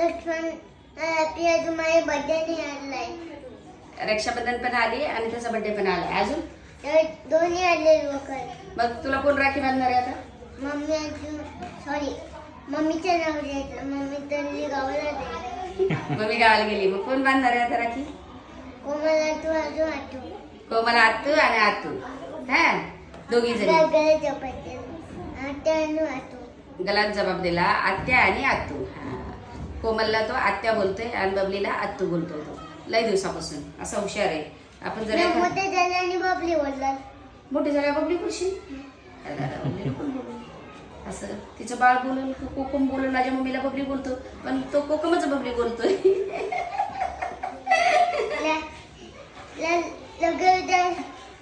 तुम्हाला बर्थडे नाही आणलाय. रक्षाबंधन पण आली आणि त्याचा बर्थडे पण आला. अजून दोन्ही आले लोक. मग तुला कोण राखी बांधणार आहे आता? मम्मी सॉरी मम्मीचं नाव घ्यायचं. मम्मी तर गावाला जाईल. मम्मी गावाला गेली. मग कोण बांधणार आहे आता राखी? कोमला तू अजून आठव. कोमला आत्तू आणि आतू. हा दोघी जणी गळे चपाती आत्या आणि आठव. गलात जबाब दिला आत्या आणि आत्तू. कोमलला तो आत्या बोलतोय आणि बबलीला आत्तू बोलतोय. तो लय दिवसापासून असा हुशार आहे. आपण जर मोठे झाले आणि बबली बोलतात. मोठी झाल्या बबली बोलशील असं तिचं बाळ बोलून कोकम बोलून माझ्या मम्मीला बबली बोलतो पण तो कोकमच बबली बोलतोय.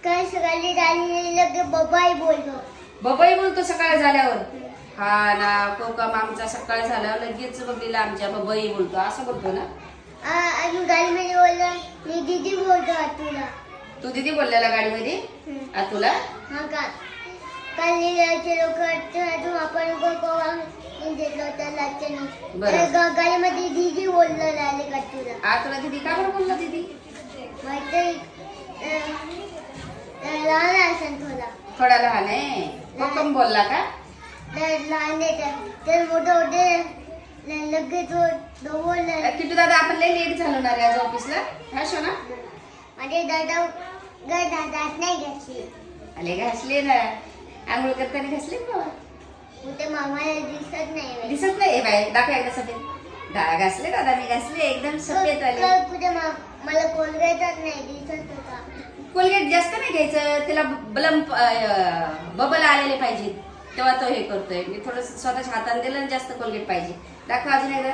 काय सकाळी झाली लगे बबाई बोलतो. बबाई बोलतो सकाळ झाल्यावर. हा ना कोकम आमचा सकाळ झाल्यावर लगेच बबलीला आमच्या बबाई बोलतो असं बोलतो ना. अजून गाडीमध्ये बोलला मी दीदी बोलतो आतूला. तू दीदी बोललेला गाडीमध्ये तुला? हा का काल लोक अजून आपण घेतलं होतं गाडीमध्ये दीदी बोललं राहिले का तुला. तुला दीदी का बरं बोलला दीदी? माहिती लहान असेल थोडा लहान आहे. कोकम बोलला का? लहान तर मोठे होते लगेच बोलला. किटू दादा आपण लय लेट झालो ना रे आज ऑफिसला. हा शोना माझे दादा दात नाही घातली. अले घासले ना आंघोळ करताना घासले बाबा. कुठे मामाला दिसत नाही. दिसत नाही बाय दाखव एकदा सफेद घासले दादा मी घासले एकदम सफेद आले. कुठे मला कोलगेटच नाही दिसत होता. कोलगेट जास्त नाही घ्यायचं त्याला बबल आलेले पाहिजे तेव्हा तो हे करतोय. मी थोडं स्वतःच्या हाताने दिलं जास्त कोलगेट पाहिजे. दाखव अजून एकदा.